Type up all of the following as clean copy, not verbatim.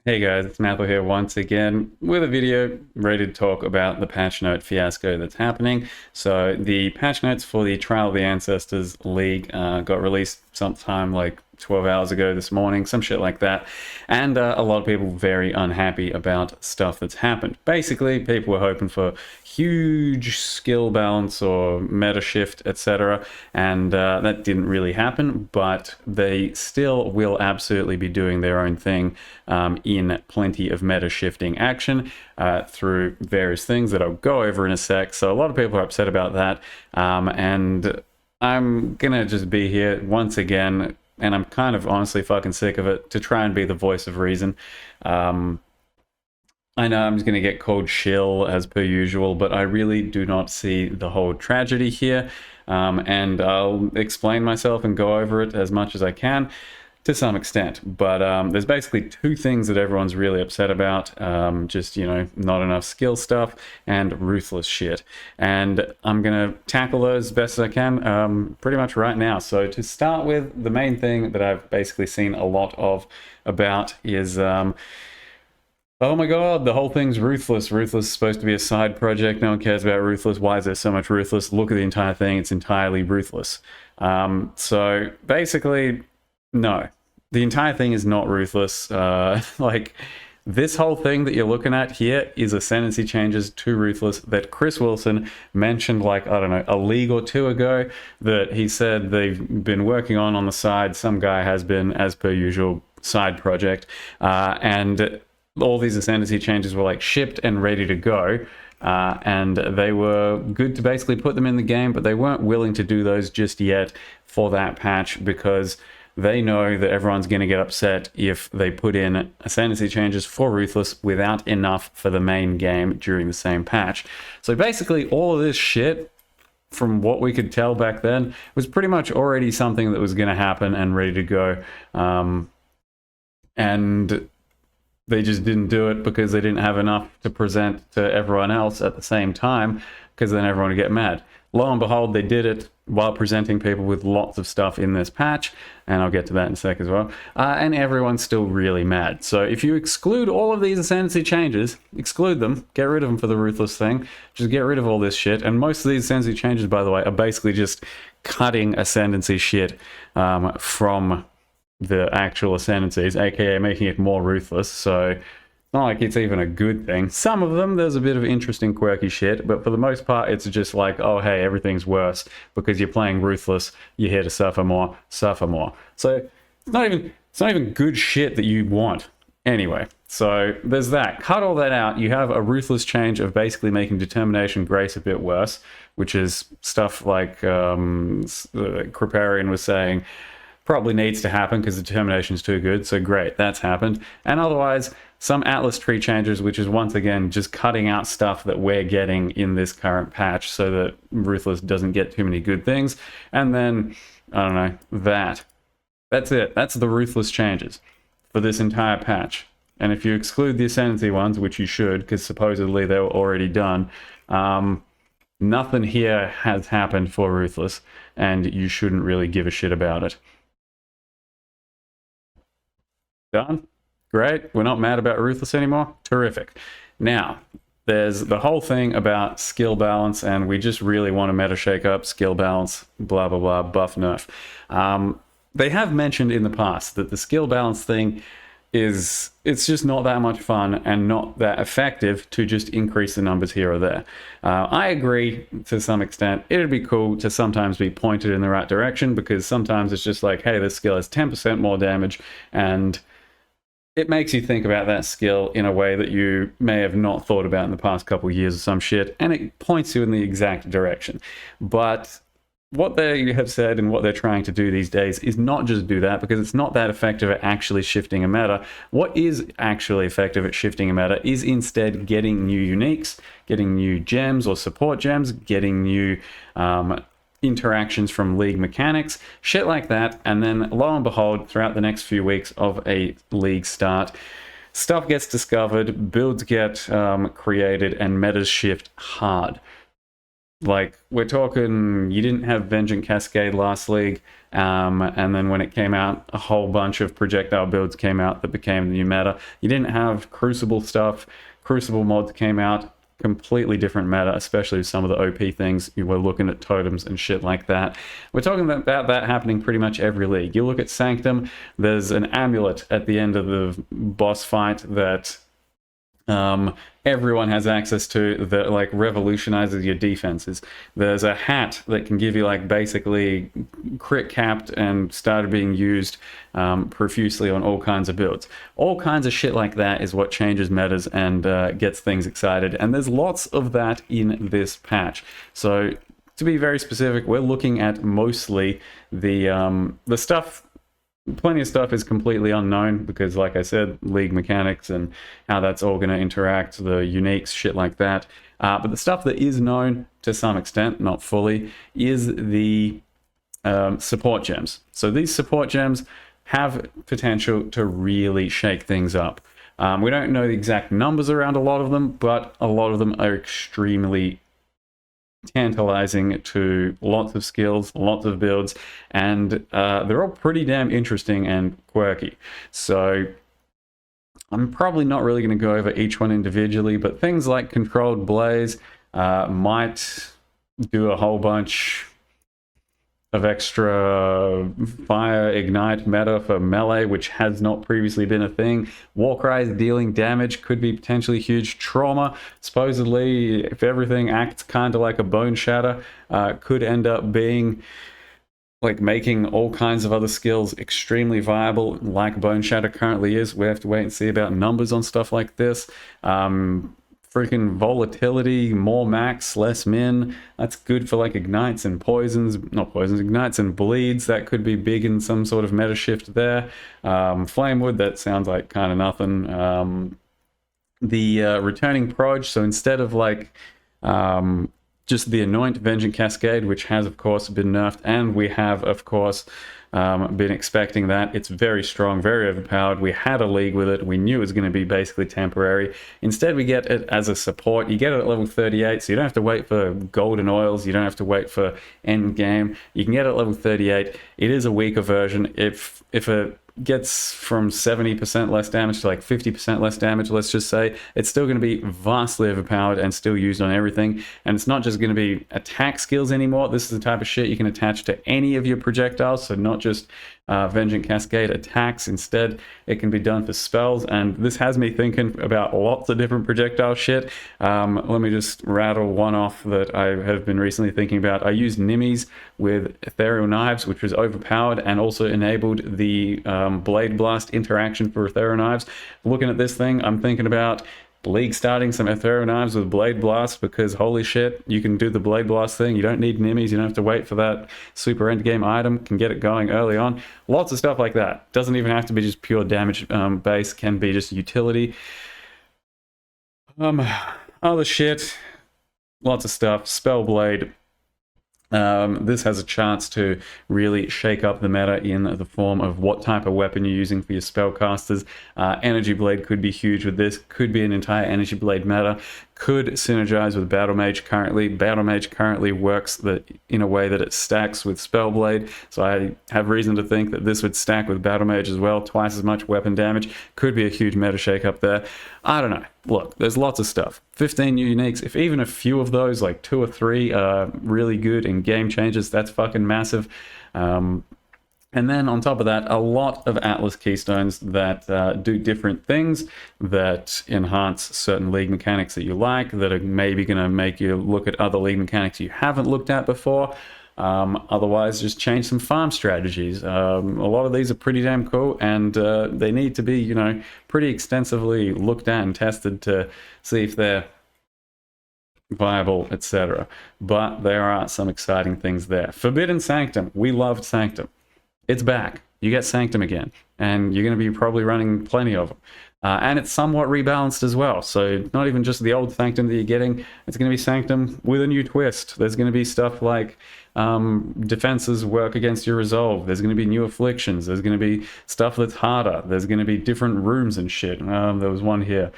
Hey guys, it's Maple here once again with a video ready to talk about the patch note fiasco that's happening. So the patch notes for the Trial of the Ancestors League got released sometime like 12 hours ago this morning, some shit like that. And a lot of people very unhappy about stuff that's happened. Basically, people were hoping for huge skill balance or meta shift, etc. And that didn't really happen, but they still will absolutely be doing their own thing in plenty of meta shifting action through various things that I'll go over in a sec. So a lot of people are upset about that. And I'm gonna just be here once again, and I'm kind of honestly fucking sick of it, to try and be the voice of reason. I know I'm just going to get called shill as per usual, but I really do not see the whole tragedy here. And I'll explain myself and go over it as much as I can to some extent. But there's basically two things that everyone's really upset about. Just, not enough skill stuff and ruthless shit. And I'm going to tackle those as best as I can pretty much right now. So to start with, the main thing that I've basically seen a lot of about is... oh my god, the whole thing's Ruthless. Ruthless is supposed to be a side project. No one cares about Ruthless. Why is there so much Ruthless? Look at the entire thing. It's entirely Ruthless. So basically, no. The entire thing is not Ruthless. This whole thing that you're looking at here is ascendancy changes to Ruthless that Chris Wilson mentioned, I don't know, a league or two ago, that he said they've been working on the side. Some guy has been, as per usual, side project. And all these ascendancy changes were shipped and ready to go, and they were good to basically put them in the game, but they weren't willing to do those just yet for that patch because they know that everyone's going to get upset if they put in ascendancy changes for Ruthless without enough for the main game during the same patch. So basically all of this shit, from what we could tell back then, was pretty much already something that was going to happen and ready to go. And they just didn't do it because they didn't have enough to present to everyone else at the same time, because then everyone would get mad. Lo and behold, they did it while presenting people with lots of stuff in this patch, and I'll get to that in a sec as well. And everyone's still really mad. So if you exclude all of these ascendancy changes, exclude them, get rid of them for the Ruthless thing, just get rid of all this shit. And most of these ascendancy changes, by the way, are basically just cutting ascendancy shit from the actual ascendancies, aka making it more ruthless. So it's not like it's even a good thing. Some of them, there's a bit of interesting quirky shit, but for the most part, it's just like, oh hey, everything's worse because you're playing ruthless, you're here to suffer more, suffer more. So it's not even good shit that you want. Anyway, so there's that. Cut all that out. You have a ruthless change of basically making Determination Grace a bit worse, which is stuff like Kriparian was saying probably needs to happen because the determination is too good. So great, that's happened. And otherwise, some Atlas tree changes, which is once again just cutting out stuff that we're getting in this current patch so that Ruthless doesn't get too many good things. And then, I don't know, that's it. That's the Ruthless changes for this entire patch. And if you exclude the Ascendancy ones, which you should, because supposedly they were already done, nothing here has happened for Ruthless, and you shouldn't really give a shit about it. Done? Great. We're not mad about Ruthless anymore? Terrific. Now, there's the whole thing about skill balance, and we just really want to meta shake up skill balance, blah, blah, blah, buff nerf. They have mentioned in the past that the skill balance thing it's just not that much fun and not that effective to just increase the numbers here or there. I agree to some extent. It'd be cool to sometimes be pointed in the right direction, because sometimes it's just like, hey, this skill has 10% more damage, and it makes you think about that skill in a way that you may have not thought about in the past couple of years or some shit, and it points you in the exact direction. But what they have said and what they're trying to do these days is not just do that, because it's not that effective at actually shifting a meta. What is actually effective at shifting a meta is instead getting new uniques, getting new gems or support gems, getting new interactions from league mechanics, shit like that. And then lo and behold, throughout the next few weeks of a league start, stuff gets discovered, builds get created, and metas shift hard. Like, we're talking, you didn't have Vengeance Cascade last league, and then when it came out, a whole bunch of projectile builds came out that became the new meta. You didn't have Crucible stuff. Crucible mods came out, completely different meta, especially with some of the OP things. You were looking at totems and shit like that. We're talking about that happening pretty much every league. You look at Sanctum, there's an amulet at the end of the boss fight that everyone has access to, that like revolutionizes your defenses. There's a hat that can give you like basically crit capped and started being used profusely on all kinds of builds. All kinds of shit like that is what changes metas and gets things excited, and there's lots of that in this patch. So to be very specific, we're looking at mostly the stuff. Plenty of stuff is completely unknown because, like I said, league mechanics and how that's all going to interact, the uniques, shit like that. But the stuff that is known to some extent, not fully, is the support gems. So these support gems have potential to really shake things up. We don't know the exact numbers around a lot of them, but a lot of them are extremely tantalizing to lots of skills, lots of builds, and they're all pretty damn interesting and quirky. So I'm probably not really going to go over each one individually, but things like Controlled Blaze might do a whole bunch of extra fire ignite meta for melee, which has not previously been a thing. Warcry's dealing damage could be potentially huge. Trauma, supposedly, if everything acts kind of like a bone shatter, could end up being like making all kinds of other skills extremely viable, like bone shatter currently is. We have to wait and see about numbers on stuff like this. Freaking volatility, more max, less min. That's good for like ignites and poisons, not poisons, ignites and bleeds. That could be big in some sort of meta shift there. Flamewood, that sounds like kind of nothing. The returning proj, so instead of like just the Anoint Vengeance Cascade, which has of course been nerfed, and we have of course been expecting that. It's very strong, very overpowered. We had a league with it. We knew it was going to be basically temporary. Instead, we get it as a support. You get it at level 38, so you don't have to wait for golden oils. You don't have to wait for end game. You can get it at level 38. It is a weaker version. If it gets from 70% less damage to like 50% less damage, let's just say, it's still going to be vastly overpowered and still used on everything. And it's not just going to be attack skills anymore. This is the type of shit you can attach to any of your projectiles, so not just Vengeance Cascade attacks. Instead, it can be done for spells, and this has me thinking about lots of different projectile shit. Let me just rattle one off that I have been recently thinking about. I used Nimmies with Ethereal Knives, which was overpowered and also enabled the Blade Blast interaction for Ethereal Knives. Looking at this thing, I'm thinking about league starting some Ethereal Knives with Blade Blast, because holy shit, you can do the Blade Blast thing. You don't need Nimmies, you don't have to wait for that super endgame item, can get it going early on. Lots of stuff like that. Doesn't even have to be just pure damage base, can be just utility. Other shit, lots of stuff. Spellblade. This has a chance to really shake up the meta in the form of what type of weapon you're using for your spellcasters. Energy Blade could be huge with this, could be an entire Energy Blade meta, could synergize with Battle Mage currently. Battle Mage currently works in a way that it stacks with Spellblade, so I have reason to think that this would stack with Battle Mage as well, twice as much weapon damage. Could be a huge meta shake up there. I don't know. Look, there's lots of stuff. 15 new uniques. If even a few of those, like 2 or 3, are really good and game changers, that's fucking massive. And then on top of that, a lot of Atlas Keystones that do different things, that enhance certain league mechanics that you like, that are maybe going to make you look at other league mechanics you haven't looked at before. Otherwise, just change some farm strategies. A lot of these are pretty damn cool, and they need to be, pretty extensively looked at and tested to see if they're viable, etc. But there are some exciting things there. Forbidden Sanctum. We loved Sanctum. It's back. You get Sanctum again, and you're going to be probably running plenty of them. And it's somewhat rebalanced as well, so not even just the old Sanctum that you're getting, it's going to be Sanctum with a new twist. There's going to be stuff like defenses work against your resolve. There's going to be new afflictions. There's going to be stuff that's harder. There's going to be different rooms and shit. There was one here.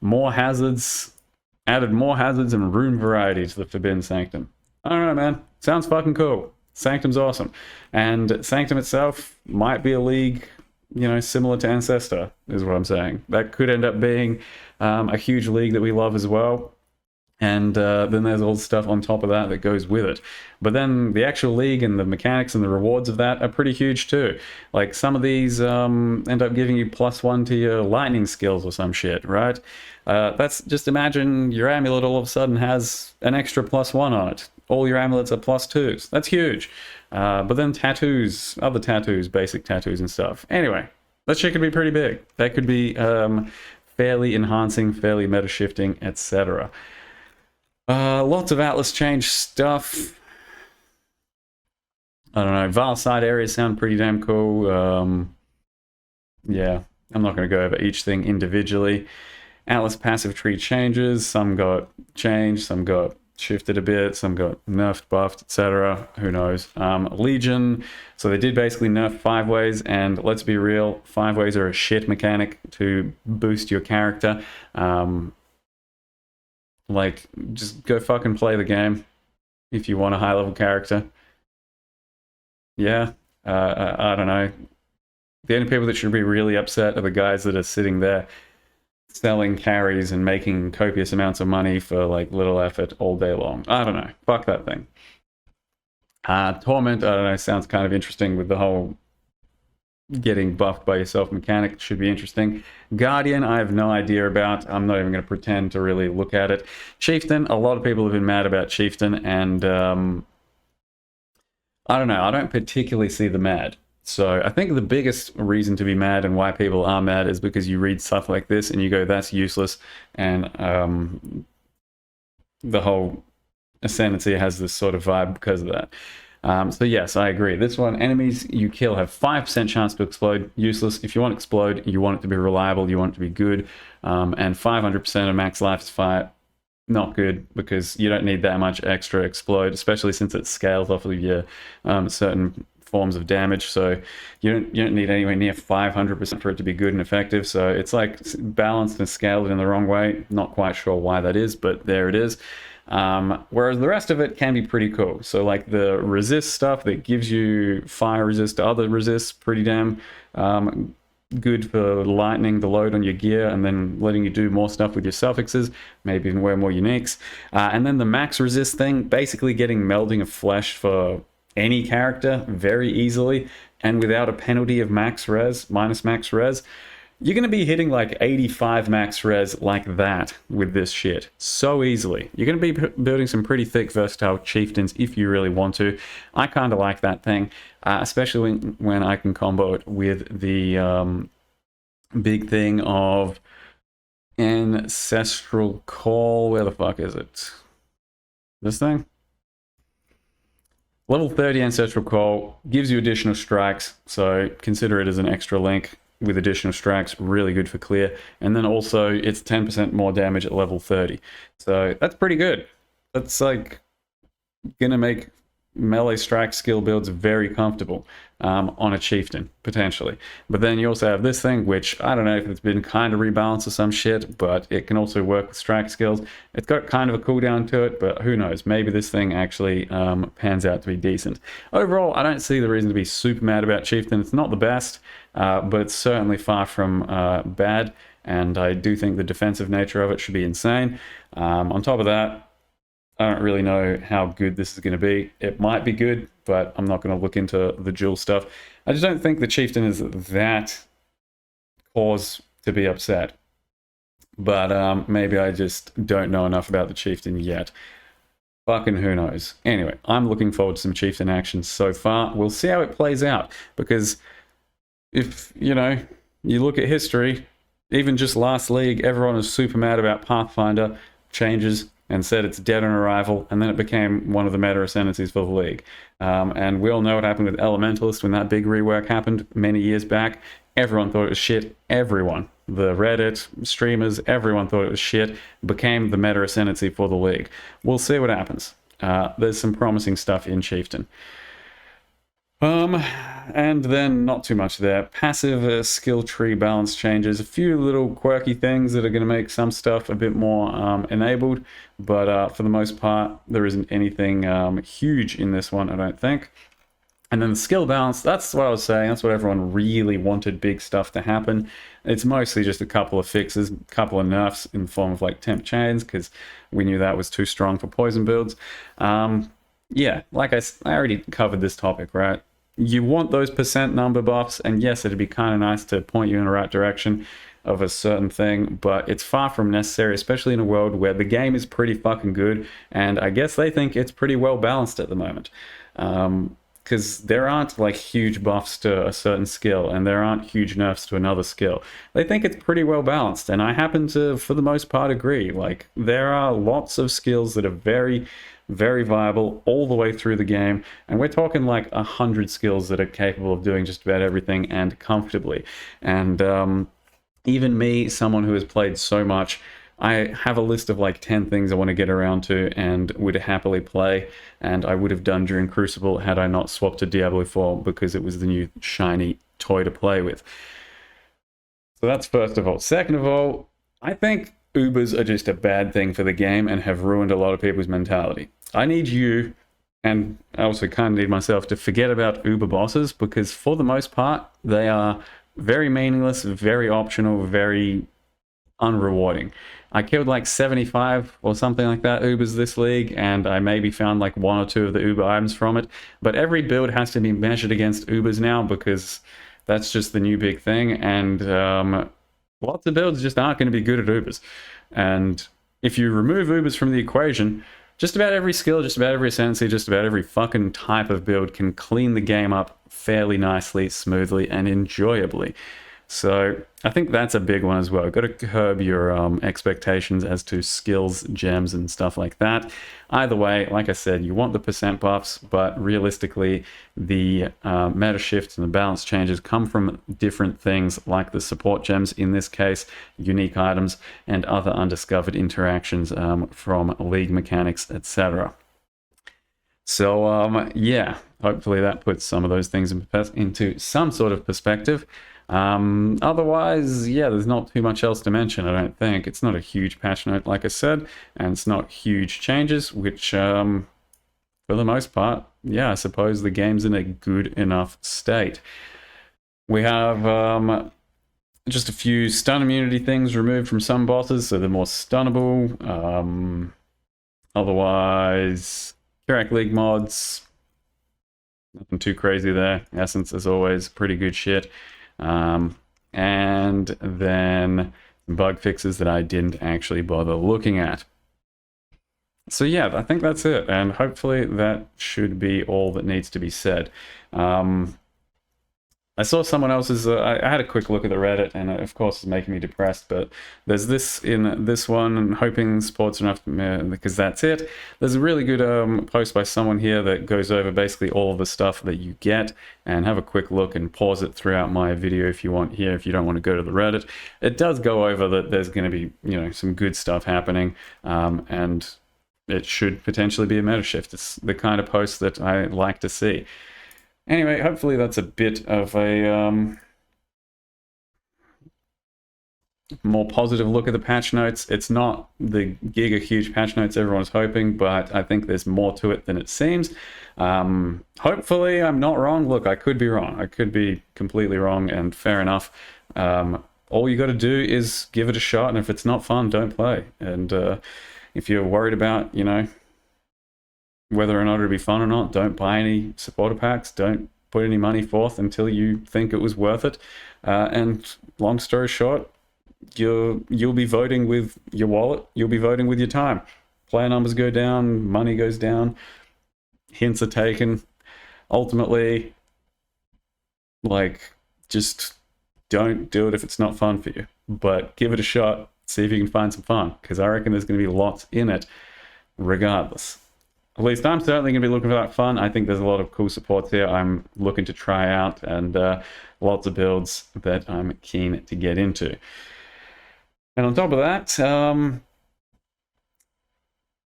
More hazards, added more hazards and room variety to the Forbidden Sanctum. I don't know, man. Sounds fucking cool. Sanctum's awesome. And Sanctum itself might be a league, similar to Ancestor, is what I'm saying. That could end up being a huge league that we love as well. And then there's all the stuff on top of that that goes with it. But then the actual league and the mechanics and the rewards of that are pretty huge too. Like some of these end up giving you +1 to your lightning skills or some shit, right? That's just imagine your amulet all of a sudden has an extra +1 on it. All your amulets are +2s. That's huge. But then tattoos, other tattoos, basic tattoos and stuff. Anyway, that shit could be pretty big. That could be fairly enhancing, fairly meta shifting, etc. Lots of Atlas change stuff. I don't know. Vile side areas sound pretty damn cool. Yeah, I'm not going to go over each thing individually. Atlas passive tree changes. Some got changed, some got shifted a bit, some got nerfed, buffed, etc. Who knows? Legion. So they did basically nerf 5-ways, and let's be real, 5-ways are a shit mechanic to boost your character. Like, just go fucking play the game if you want a high-level character. Yeah, I don't know. The only people that should be really upset are the guys that are sitting there selling carries and making copious amounts of money for, like, little effort all day long. I don't know. Fuck that thing. Torment, I don't know, sounds kind of interesting with the whole getting buffed by yourself mechanic. Should be interesting. Guardian, I have no idea about. I'm not even going to pretend to really look at it. Chieftain, a lot of people have been mad about Chieftain, and I don't know. I don't particularly see the mad. So I think the biggest reason to be mad and why people are mad is because you read stuff like this and you go, that's useless, and the whole Ascendancy has this sort of vibe because of that. So yes, I agree. This one, enemies you kill have 5% chance to explode. Useless. If you want to explode, you want it to be reliable, you want it to be good. And 500% of max life is fire. Not good, because you don't need that much extra explode, especially since it scales off of your certain forms of damage. So you don't need anywhere near 500% for it to be good and effective. So it's like balanced and scaled in the wrong way. Not quite sure why that is, but there it is. Whereas the rest of it can be pretty cool. So like the resist stuff that gives you fire resist to other resists, pretty damn good for lightening the load on your gear and then letting you do more stuff with your suffixes, maybe even wear more uniques. And then the max resist thing, basically getting melding of flesh for any character very easily and without a penalty of max res, minus max res. You're going to be hitting like 85 max res like that with this shit so easily. You're going to be building some pretty thick versatile chieftains if you really want to. I kind of like that thing, especially when I can combo it with the big thing of Ancestral Call. Where the fuck is it? This thing? Level 30 Ancestral Call gives you additional strikes, so consider it as an extra link with additional strikes, really good for clear. And then also it's 10% more damage at level 30. So that's pretty good. That's like gonna make melee strike skill builds very comfortable on a chieftain, potentially. But then you also have this thing, which I don't know if it's been kind of rebalanced or some shit, but it can also work with strike skills. It's got kind of a cooldown to it, but who knows? Maybe this thing actually pans out to be decent. Overall, I don't see the reason to be super mad about chieftain. It's not the best, but it's certainly far from bad, and I do think the defensive nature of it should be insane. On top of that, I don't really know how good this is going to be. It might be good, but I'm not going to look into the dual stuff. I just don't think the chieftain is that cause to be upset. But maybe I just don't know enough about the chieftain yet. Fucking who knows. Anyway, I'm looking forward to some chieftain action so far. We'll see how it plays out, because if, you look at history, even just last league, everyone was super mad about Pathfinder changes and said it's dead on arrival, and then it became one of the meta ascendancies for the league. And we all know what happened with Elementalist when that big rework happened many years back. Everyone thought it was shit. Everyone. The Reddit, streamers, everyone thought it was shit. Became the meta ascendancy for the league. We'll see what happens. There's some promising stuff in Chieftain. Um, and then not too much there. Passive skill tree balance changes, a few little quirky things that are going to make some stuff a bit more enabled, but for the most part, there isn't anything huge in this one, I don't think. And then the skill balance, that's what I was saying. That's what everyone really wanted big stuff to happen. It's mostly just a couple of fixes, a couple of nerfs in the form of like temp chains, because we knew that was too strong for poison builds. Yeah, like I already covered this topic, right? You want those percent number buffs, and yes, it'd be kind of nice to point you in the right direction of a certain thing, but it's far from necessary, especially in a world where the game is pretty fucking good, and I guess they think it's pretty well balanced at the moment. Because there aren't like huge buffs to a certain skill and there aren't huge nerfs to another skill. They think it's pretty well balanced, and I happen to, for the most part, agree. Like, there are lots of skills that are very, very viable all the way through the game, and we're talking like 100 skills that are capable of doing just about everything and comfortably. And even me, someone who has played so much, I have a list of like 10 things I want to get around to and would happily play, and I would have done during Crucible had I not swapped to Diablo 4 because it was the new shiny toy to play with. So that's first of all. Second of all, I think Ubers are just a bad thing for the game and have ruined a lot of people's mentality. I need you, and I also kind of need myself, to forget about Uber bosses, because for the most part, they are very meaningless, very optional, very unrewarding. I killed like 75 or something like that Ubers this league, and I maybe found like one or two of the Uber items from it. But every build has to be measured against Ubers now because that's just the new big thing. And lots of builds just aren't going to be good at Ubers. And if you remove Ubers from the equation, just about every skill, just about every ascendancy, just about every fucking type of build can clean the game up fairly nicely, smoothly, and enjoyably. So I think that's a big one as well. You've got to curb your expectations as to skills, gems, and stuff like that. Either way, like I said, you want the percent buffs, but realistically, the meta shifts and the balance changes come from different things like the support gems, in this case, unique items, and other undiscovered interactions from league mechanics, etc. So yeah, hopefully that puts some of those things into some sort of perspective. Otherwise, yeah, there's not too much else to mention, I don't think. It's not a huge patch note, like I said, and it's not huge changes, which, for the most part, yeah, I suppose the game's in a good enough state. We have just a few stun immunity things removed from some bosses, so they're more stunnable. Otherwise, Kirak League mods, nothing too crazy there. Essence, as always, pretty good shit. And then bug fixes that I didn't actually bother looking at. So yeah, I think that's it, and hopefully that should be all that needs to be said. I saw someone else's, I had a quick look at the Reddit, and of course it's making me depressed, but there's this in this one, and hoping support's enough, because that's it. There's a really good post by someone here that goes over basically all of the stuff that you get, and have a quick look and pause it throughout my video if you want here, if you don't want to go to the Reddit. It does go over that there's going to be, some good stuff happening, and it should potentially be a meta shift. It's the kind of post that I like to see. Anyway, hopefully that's a bit of a more positive look at the patch notes. It's not the giga huge patch notes everyone's hoping, but I think there's more to it than it seems. Hopefully I'm not wrong. Look, I could be wrong. I could be completely wrong, and fair enough. All you got to do is give it a shot, and if it's not fun, don't play. And if you're worried about, whether or not it'll be fun or not, don't buy any supporter packs, don't put any money forth until you think it was worth it. And long story short, you'll be voting with your wallet, you'll be voting with your time. Player numbers go down, money goes down, hints are taken. Ultimately, just don't do it if it's not fun for you. But give it a shot, see if you can find some fun, because I reckon there's going to be lots in it regardless. At least I'm certainly going to be looking for that fun. I think there's a lot of cool supports here I'm looking to try out, and lots of builds that I'm keen to get into. And on top of that,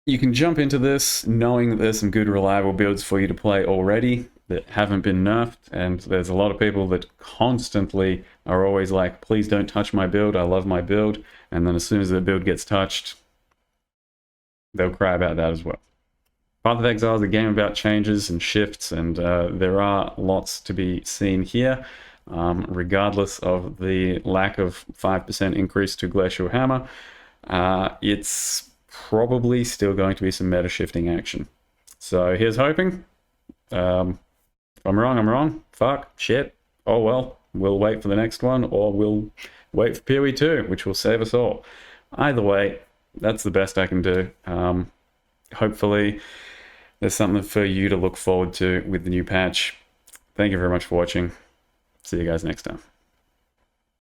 you can jump into this knowing that there's some good reliable builds for you to play already. that haven't been nerfed, and there's a lot of people that constantly are always like, please don't touch my build, I love my build, and then as soon as the build gets touched, they'll cry about that as well. Path of Exile is a game about changes and shifts, and there are lots to be seen here. Regardless of the lack of 5% increase to Glacial Hammer, it's probably still going to be some meta shifting action. So here's hoping. If I'm wrong, I'm wrong. Fuck, shit. Oh well, we'll wait for the next one, or we'll wait for PoE 2, which will save us all. Either way, that's the best I can do. Hopefully there's something for you to look forward to with the new patch. Thank you very much for watching. See you guys next time.